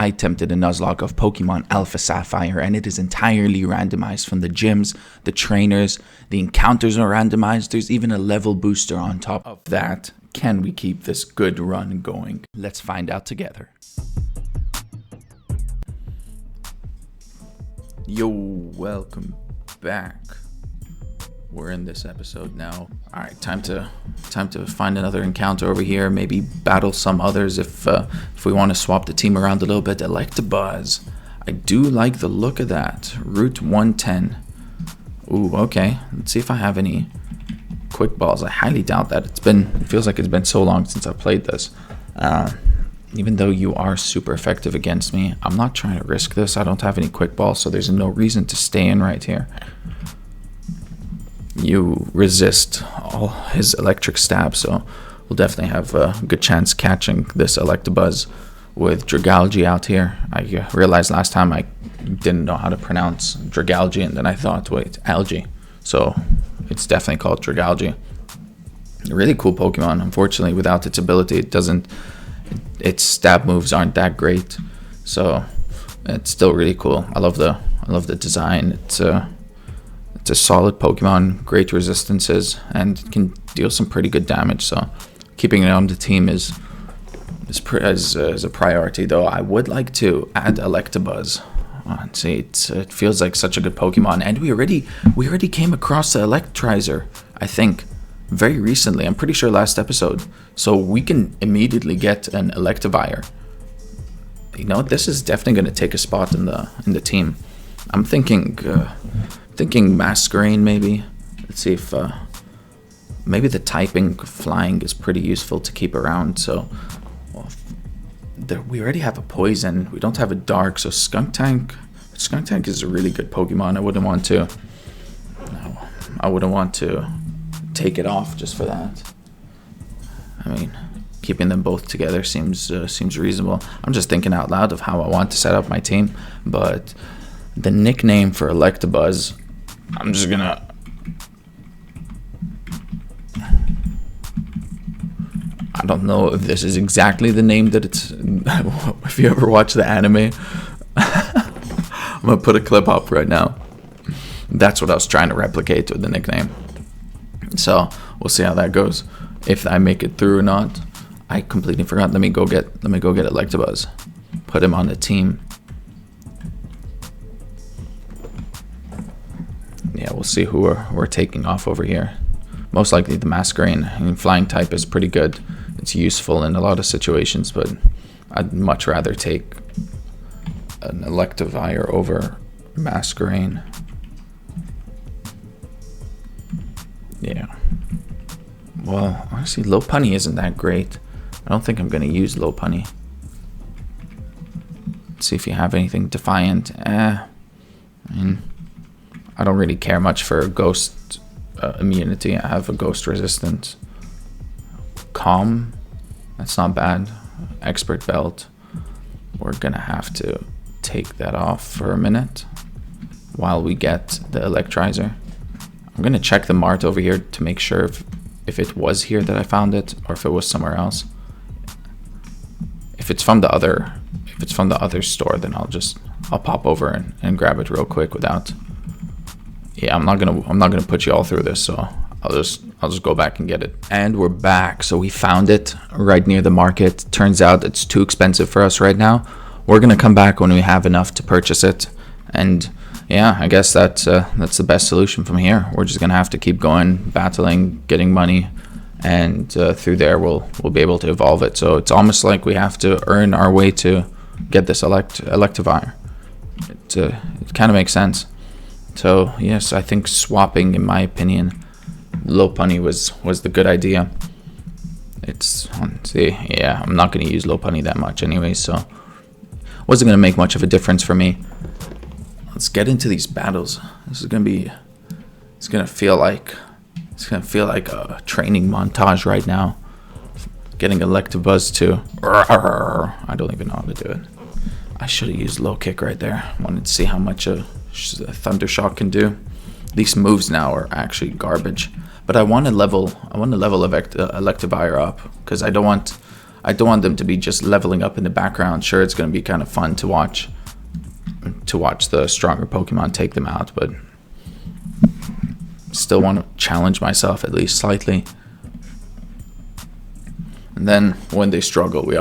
I attempted a Nuzlocke of Pokemon Alpha Sapphire, and it is entirely randomized from the gyms, the trainers, the encounters are randomized. There's even a level booster on top of that. Can we keep this good run going? Let's find out together. Yo, welcome back. We're in this episode now. All right, time to find another encounter over here. Maybe battle some others if we want to swap the team around a little bit. Electabuzz. I do like the look of that. Route 110. Ooh, okay. Let's see if I have any quick balls. I highly doubt that. It feels like it's been so long since I played this. Even though you are super effective against me, I'm not trying to risk this. I don't have any quick balls, so there's no reason to stay in right here. You resist all his electric stab, so we'll definitely have a good chance catching this Electabuzz with Dragalge out here. I realized last time I didn't know how to pronounce Dragalge, and then I thought, wait, algae. So it's definitely called Dragalge. A really cool Pokemon. Unfortunately, without its ability, its stab moves aren't that great. So it's still really cool. I love the design. It's a solid Pokemon, great resistances, and can deal some pretty good damage. So keeping it on the team is a priority. Though I would like to add Electabuzz. See, it feels like such a good Pokemon, and we already came across the Electrizer, I think, very recently. I'm pretty sure last episode. So we can immediately get an Electivire. You know, this is definitely going to take a spot in the team. I'm thinking Masquerain maybe. Let's see if maybe the typing flying is pretty useful to keep around. So we already have a poison. We don't have a dark. So Skuntank is a really good Pokemon. I wouldn't want to take it off just for that. I mean, keeping them both together seems reasonable. I'm just thinking out loud of how I want to set up my team, but the nickname for Electabuzz, I'm just gonna... I don't know if this is exactly the name that it's... If you ever watch the anime, I'm gonna put a clip up right now. That's what I was trying to replicate with the nickname. So we'll see how that goes. If I make it through or not. I completely forgot. Let me go get Electabuzz. Put him on the team. Yeah, we'll see who we're taking off over here. Most likely the Masquerain. I mean, flying type is pretty good. It's useful in a lot of situations, but I'd much rather take an Electivire over Masquerain. Yeah. Well, honestly, Lopunny isn't that great. I don't think I'm going to use Lopunny. Let's see if you have anything. Defiant. I mean, I don't really care much for ghost immunity. I have a ghost resistance. Calm. That's not bad. Expert Belt. We're going to have to take that off for a minute while we get the Electrizer. I'm going to check the mart over here to make sure if it was here that I found it or if it was somewhere else. If it's from the other store, then I'll pop over and grab it real quick without. Yeah, I'm not gonna put you all through this, so I'll just go back and get it. And we're back. So we found it right near the market. Turns out it's too expensive for us right now. We're gonna come back when we have enough to purchase it. And yeah, I guess that's the best solution from here. We're just gonna have to keep going, battling, getting money, and through there we'll be able to evolve it. So it's almost like we have to earn our way to get this Electivire. It kind of makes sense. So yes, I think swapping, in my opinion, Lopunny was the good idea. Let's see, yeah, I'm not going to use Lopunny that much anyway, so wasn't going to make much of a difference for me. Let's get into these battles. This is going to be, it's going to feel like a training montage right now. Getting Electabuzz to, I don't even know how to do it. I should have used low kick right there. Wanted to see how much a Thunder Shock can do. These moves now are actually garbage. But I want to level Electivire up because I don't want I don't want them to be just leveling up in the background. Sure, it's going to be kind of fun to watch the stronger Pokemon take them out, but still want to challenge myself at least slightly. And then when they struggle, we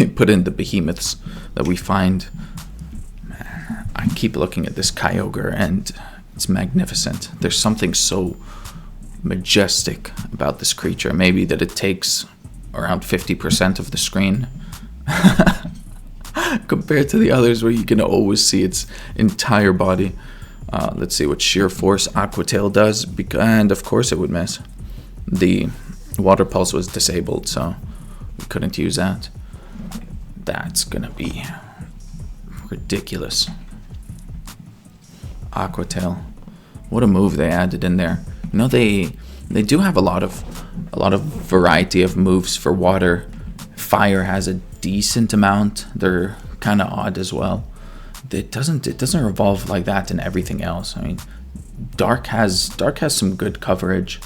put in the behemoths that we find. I keep looking at this Kyogre and it's magnificent. There's something so majestic about this creature. Maybe that it takes around 50% of the screen compared to the others where you can always see its entire body. Let's see what Sheer Force Aqua Tail does, and of course it would miss. The Water Pulse was disabled, so we couldn't use that. That's gonna be ridiculous. Aqua Tail, what a move they added in there. You know, they do have a lot of variety of moves for water. Fire has a decent amount. They're kind of odd as well. It doesn't revolve like that in everything else. I mean, Dark has some good coverage.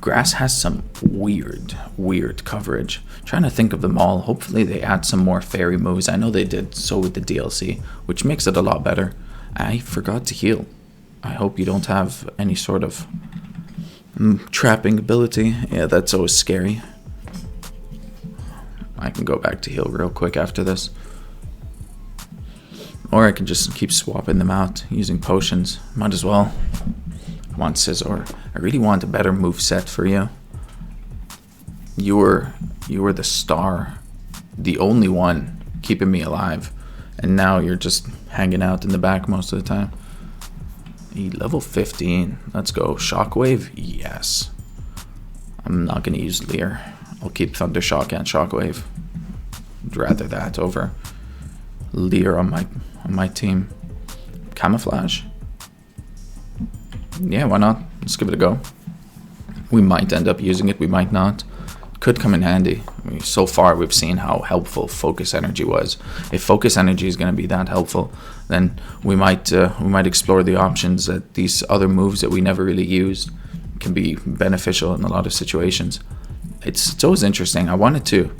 Grass has some weird coverage. I'm trying to think of them all. Hopefully they add some more fairy moves. I know they did so with the DLC, which makes it a lot better. I forgot to heal. I hope you don't have any sort of trapping ability. Yeah, that's always scary. I can go back to heal real quick after this. Or I can just keep swapping them out using potions. Might as well. I want Scizor. I really want a better moveset for you. You were the star. The only one keeping me alive. And now you're just hanging out in the back most of the time. Level 15. Let's go. Shockwave? Yes. I'm not going to use Leer. I'll keep Thunder Shock and Shockwave. I'd rather that over Leer on my team. Camouflage? Yeah, why not? Let's give it a go. We might end up using it, we might not. Could come in handy. I mean, so far we've seen how helpful Focus Energy was. If Focus Energy is going to be that helpful, then we might explore the options that these other moves that we never really used can be beneficial in a lot of situations. It's always interesting. I want to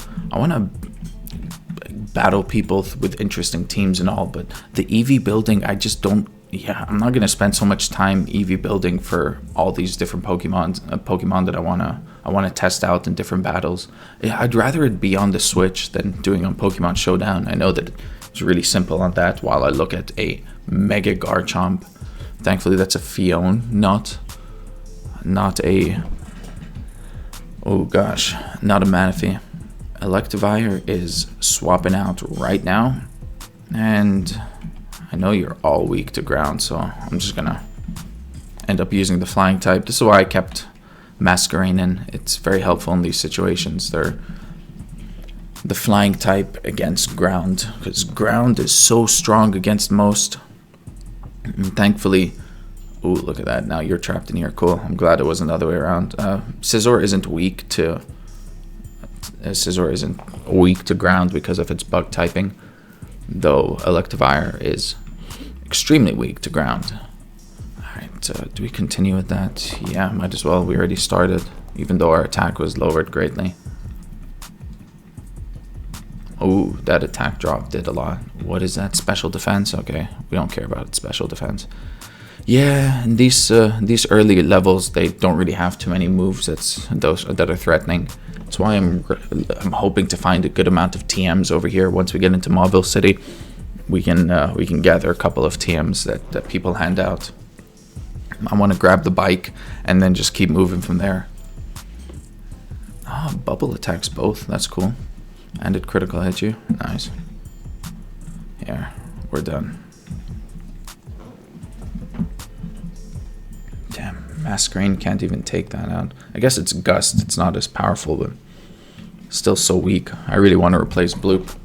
battle people with interesting teams and all, but the EV building, I just don't. Yeah, I'm not gonna spend so much time EV building for all these different Pokemon that I wanna test out in different battles. Yeah, I'd rather it be on the Switch than doing on Pokemon Showdown. I know that it's really simple on that. While I look at a Mega Garchomp, thankfully that's a Fion, not a. Oh gosh, not a Manaphy. Electivire is swapping out right now, and I know you're all weak to ground, so I'm just gonna end up using the flying type. This is why I kept Masquerain. It's very helpful in these situations. They're the flying type against ground, because ground is so strong against most. And thankfully, ooh, look at that. Now you're trapped in here. Cool. I'm glad it wasn't the other way around. Scizor isn't weak to ground because of its bug typing, though Electivire is extremely weak to ground. Alright, do we continue with that? Yeah, might as well. We already started, even though our attack was lowered greatly. Oh, that attack drop did a lot. What is that? Special defense? Okay, we don't care about special defense. Yeah, in these early levels, they don't really have too many moves that are threatening. That's why I'm hoping to find a good amount of TMs over here. Once we get into Mauville City, we can gather a couple of TMs that people hand out. I want to grab the bike and then just keep moving from there. Oh, bubble attacks both. That's cool. And it critical hit you. Nice. Here, we're done. Damn, Masquerain can't even take that out. I guess it's Gust. It's not as powerful, but still so weak. I really want to replace Bloop.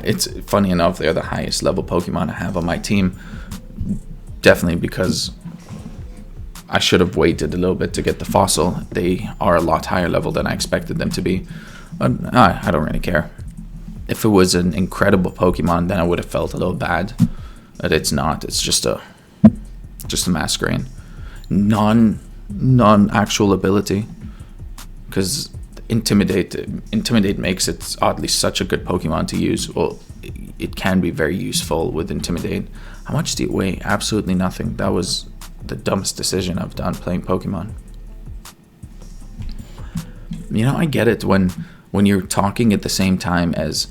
It's funny enough, they're the highest level Pokemon I have on my team. Definitely because I should have waited a little bit to get the fossil. They are a lot higher level than I expected them to be. But I don't really care. If it was an incredible Pokemon, then I would have felt a little bad. But it's not. It's just a Masquerain. Non-actual ability. Because Intimidate makes it oddly such a good Pokemon to use. Well, it can be very useful with Intimidate. How much do you weigh? Absolutely nothing. That was the dumbest decision I've done playing Pokemon. You know, I get it when you're talking at the same time as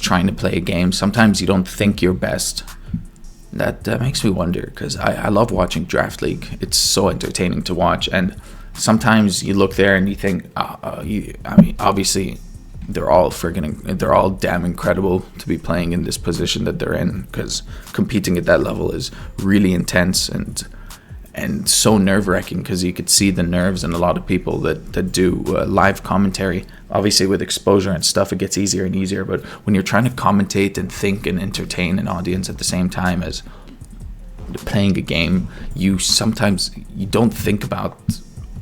trying to play a game. Sometimes you don't think you're best. That makes me wonder, because I love watching Draft League. It's so entertaining to watch, and sometimes you look there and you think, I mean, obviously they're all damn incredible to be playing in this position that they're in, because competing at that level is really intense and so nerve-wracking, because you could see the nerves in a lot of people that do live commentary. Obviously with exposure and stuff, it gets easier and easier, but when you're trying to commentate and think and entertain an audience at the same time as playing a game, you don't think about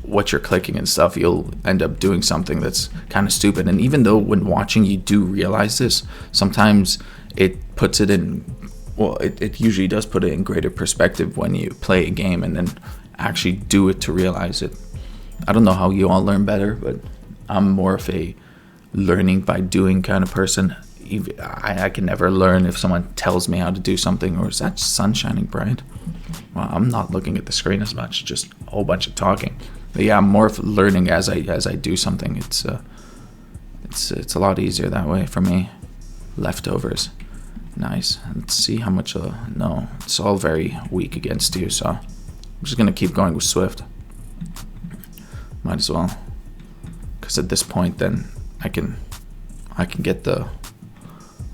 what you're clicking and stuff. You'll end up doing something that's kind of stupid, and even though when watching you do realize this, sometimes it puts it in, well, it usually does put it in greater perspective when you play a game and then actually do it to realize it. I don't know how you all learn better, but I'm more of a learning by doing kind of person. I can never learn if someone tells me how to do something. Or is that sun shining bright? Well, I'm not looking at the screen as much, just a whole bunch of talking. But yeah, I'm more of learning as I do something. It's a lot easier that way for me. Leftovers. Nice. Let's see how much. No, it's all very weak against you, so I'm just gonna keep going with Swift. Might as well, because at this point, then I can get the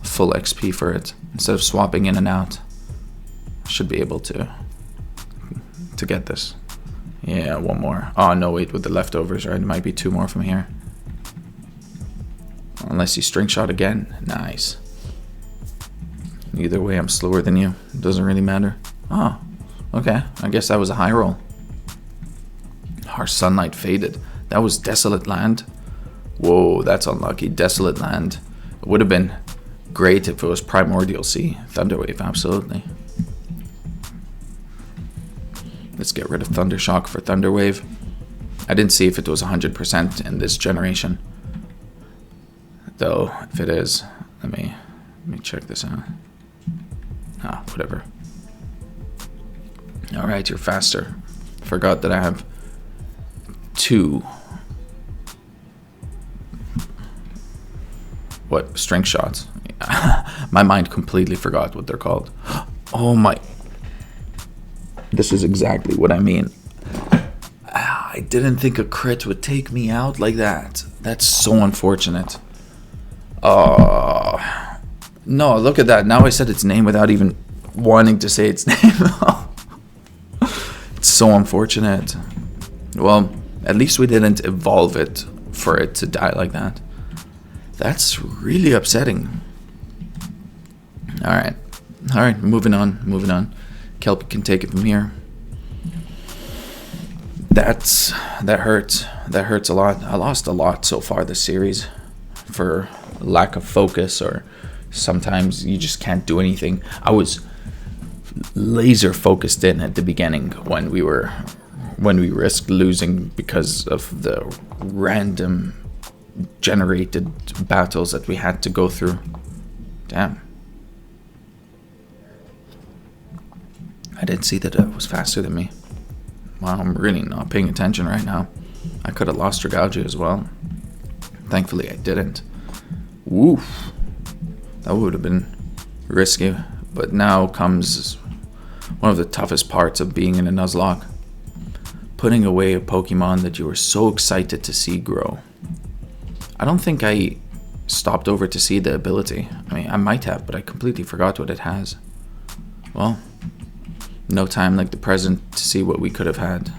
full XP for it instead of swapping in and out. I should be able to get this. Yeah, one more. Oh no, wait, with the leftovers, right? It might be 2 more from here. Unless you string shot again. Nice. Either way, I'm slower than you. It doesn't really matter. Oh, okay. I guess that was a high roll. Our sunlight faded. That was Desolate Land. Whoa, that's unlucky. Desolate Land. It would have been great if it was Primordial Sea. Thunderwave, absolutely. Let's get rid of Thundershock for Thunderwave. I didn't see if it was 100% in this generation. Though, if it is, let me check this out. Ah, whatever. Alright, you're faster. Forgot that I have 2. What? Strength shots. My mind completely forgot what they're called. Oh my. This is exactly what I mean. I didn't think a crit would take me out like that. That's so unfortunate. No, look at that. Now I said its name without even wanting to say its name. It's so unfortunate. Well, at least we didn't evolve it for it to die like that. That's really upsetting. Alright, moving on. Kelpie can take it from here. That hurts. That hurts a lot. I lost a lot so far this series for lack of focus, or sometimes you just can't do anything. I was laser focused in at the beginning when we risked losing because of the random generated battles that we had to go through. Damn. I didn't see that it was faster than me. Wow, I'm really not paying attention right now. I could have lost Dragalge as well. Thankfully I didn't. Woof. That would have been risky. But now comes one of the toughest parts of being in a Nuzlocke. Putting away a Pokemon that you were so excited to see grow. I don't think I stopped over to see the ability. I mean, I might have, but I completely forgot what it has. Well, no time like the present to see what we could have had.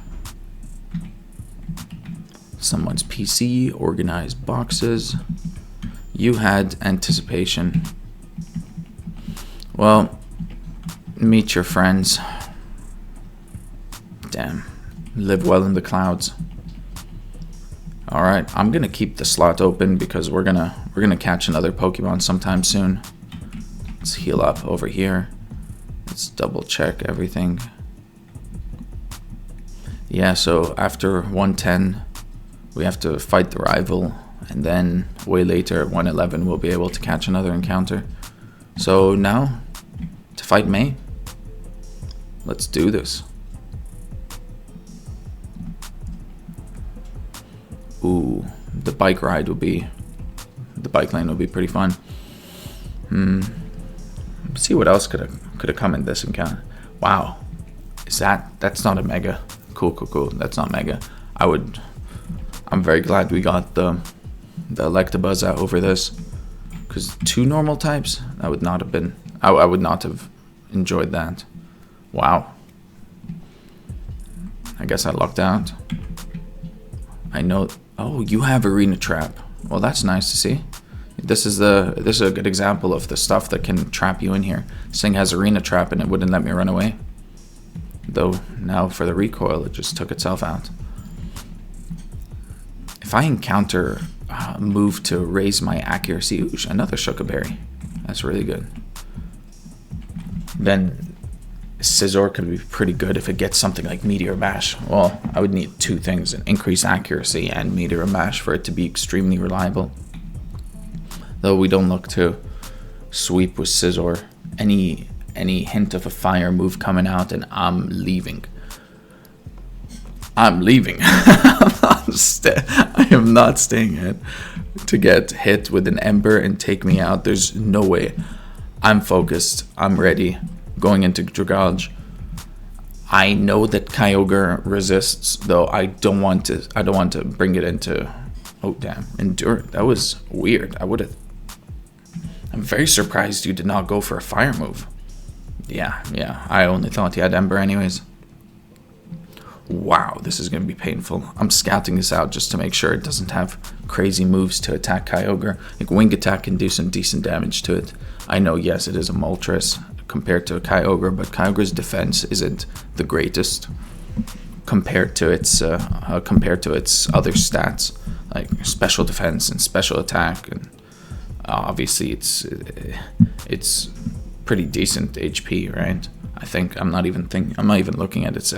Someone's PC, organized boxes. You had anticipation. Well, meet your friends. Damn. Live well in the clouds. Alright, I'm gonna keep the slot open because we're gonna catch another Pokemon sometime soon. Let's heal up over here. Let's double check everything. Yeah, so after 110, We have to fight the rival, and then way later at 111 we'll be able to catch another encounter. So now, to fight Mei. Let's do this. Ooh, the bike lane will be pretty fun. See what else could have come in this encounter. Wow, that's not a mega. Cool. That's not mega. I'm very glad we got the Electabuzz out over this, because 2 normal types, that would not have been. I would not have enjoyed that. Wow. I guess I lucked out. I know. Oh, you have Arena Trap. Well, that's nice to see. This is a good example of the stuff that can trap you in here. This thing has Arena Trap and it wouldn't let me run away. Though now for the recoil, it just took itself out. If I encounter a move to raise my accuracy, ooh, another Shuca Berry. That's really good. Then Scizor could be pretty good if it gets something like Meteor Mash. Well, I would need 2 things, an increased accuracy and Meteor Mash for it to be extremely reliable. Though we don't look to sweep with Scizor. Any hint of a fire move coming out and I'm leaving. I am not staying in to get hit with an Ember and take me out. There's no way. I'm focused. I'm ready. Going into Dragage. I know that Kyogre resists, though I don't want to bring it into. Oh damn, Endure. That was weird. I'm very surprised you did not go for a fire move. Yeah. I only thought he had Ember anyways. Wow, this is going to be painful. I'm scouting this out just to make sure it doesn't have crazy moves to attack Kyogre. Like Wing Attack can do some decent damage to it. I know, yes, it is a Moltres compared to a Kyogre, but Kyogre's defense isn't the greatest compared to its other stats, like special defense and special attack, and obviously it's pretty decent HP, right? I think I'm not even looking at its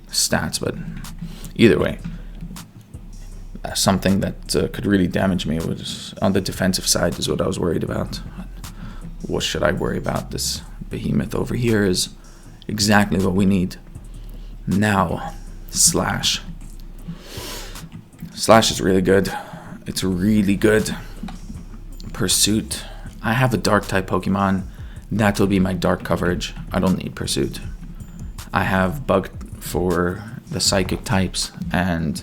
stats, but either way, something that could really damage me was on the defensive side is what I was worried about. What should I worry about? This behemoth over here is exactly what we need. Now, Slash. Slash is really good. It's really good. Pursuit. I have a dark type Pokemon. That will be my dark coverage. I don't need Pursuit. I have Bug for the psychic types and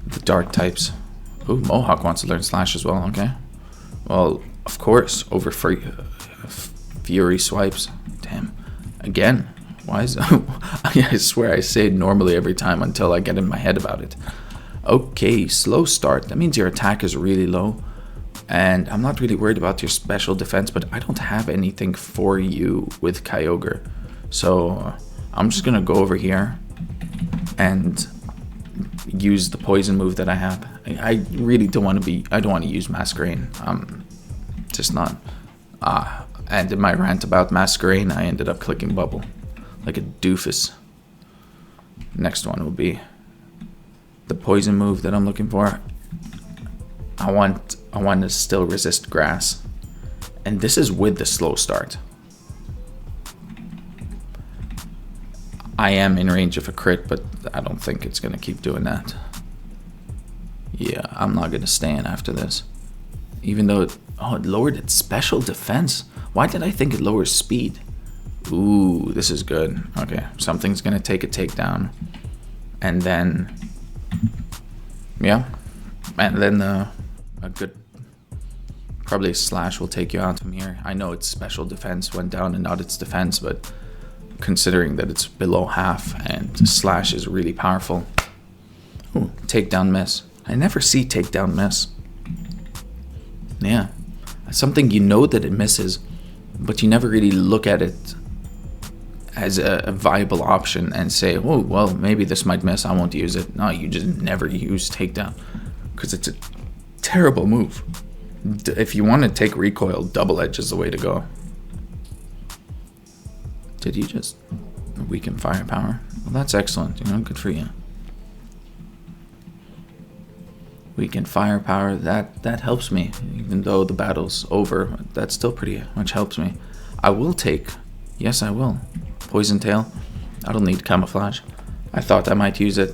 the dark types. Ooh, Mohawk wants to learn Slash as well, okay. Well, of course, over Fury swipes. Damn. Again. Why is I swear I say it normally every time until I get in my head about it. Okay, slow start. That means your attack is really low. And I'm not really worried about your special defense, but I don't have anything for you with Kyogre. So I'm just going to go over here and use the poison move that I have. I really don't want to use Masquerain. Just not. And in my rant about Masquerain, I ended up clicking Bubble like a doofus. Next one will be the poison move that I'm looking for. I want to still resist grass. And this is with the slow start. I am in range of a crit, but I don't think it's going to keep doing that. Yeah, I'm not going to stay in after this. Even though it lowered its special defense. Why did I think it lowers speed? Ooh, this is good. Okay, something's going to take a takedown. And then... yeah. And then a good... probably a Slash will take you out from here. I know its special defense went down and not its defense, but considering that it's below half and Slash is really powerful. Ooh, takedown miss. I never see takedown miss. Yeah. Something you know that it misses, but you never really look at it as a viable option and say, oh, well, maybe this might miss, I won't use it. No, you just never use takedown because it's a terrible move. If you want to take recoil, double edge is the way to go. Did you just weaken firepower? Well, that's excellent. Good for you. Weakened firepower, that helps me. Even though the battle's over, that still pretty much helps me. I will take, yes I will, Poison Tail. I don't need camouflage. I thought I might use it.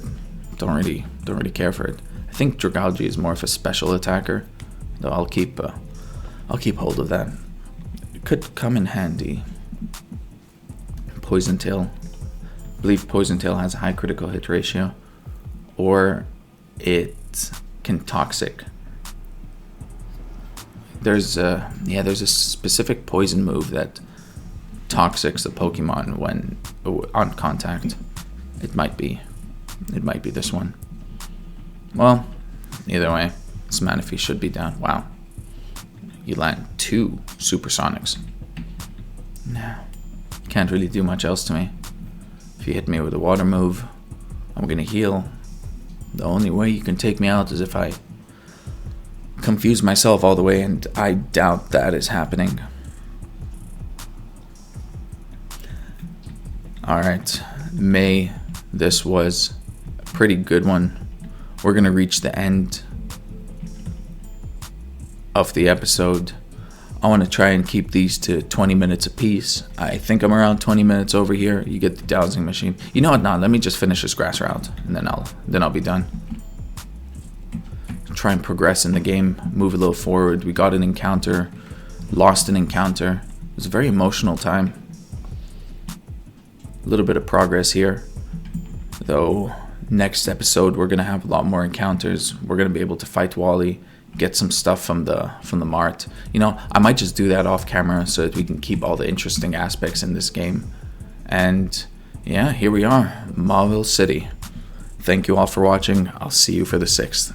Don't really care for it. I think Dragalge is more of a special attacker, though I'll keep hold of that. It could come in handy. Poison Tail. I believe Poison Tail has a high critical hit ratio, or it can toxic. There's a specific poison move that toxics the Pokemon when on contact. It might be this one. Well, either way, this Manaphy should be down. Wow, you land 2 Supersonics. Nah, can't really do much else to me. If you hit me with a water move, I'm gonna heal. The only way you can take me out is if I confuse myself all the way, and I doubt that is happening. Alright, May, this was a pretty good one. We're gonna reach the end of the episode. I want to try and keep these to 20 minutes apiece. I think I'm around 20 minutes over here. You get the dowsing machine. You know what? Now let me just finish this grass route, and then I'll be done. Try and progress in the game, move a little forward. We got an encounter, lost an encounter. It was a very emotional time. A little bit of progress here, though. Next episode we're gonna have a lot more encounters. We're gonna be able to fight Wally, get some stuff from the mart. You know, I might just do that off camera so that we can keep all the interesting aspects in this game. And yeah, here we are, Mauville City. Thank you all for watching. I'll see you for the 6th.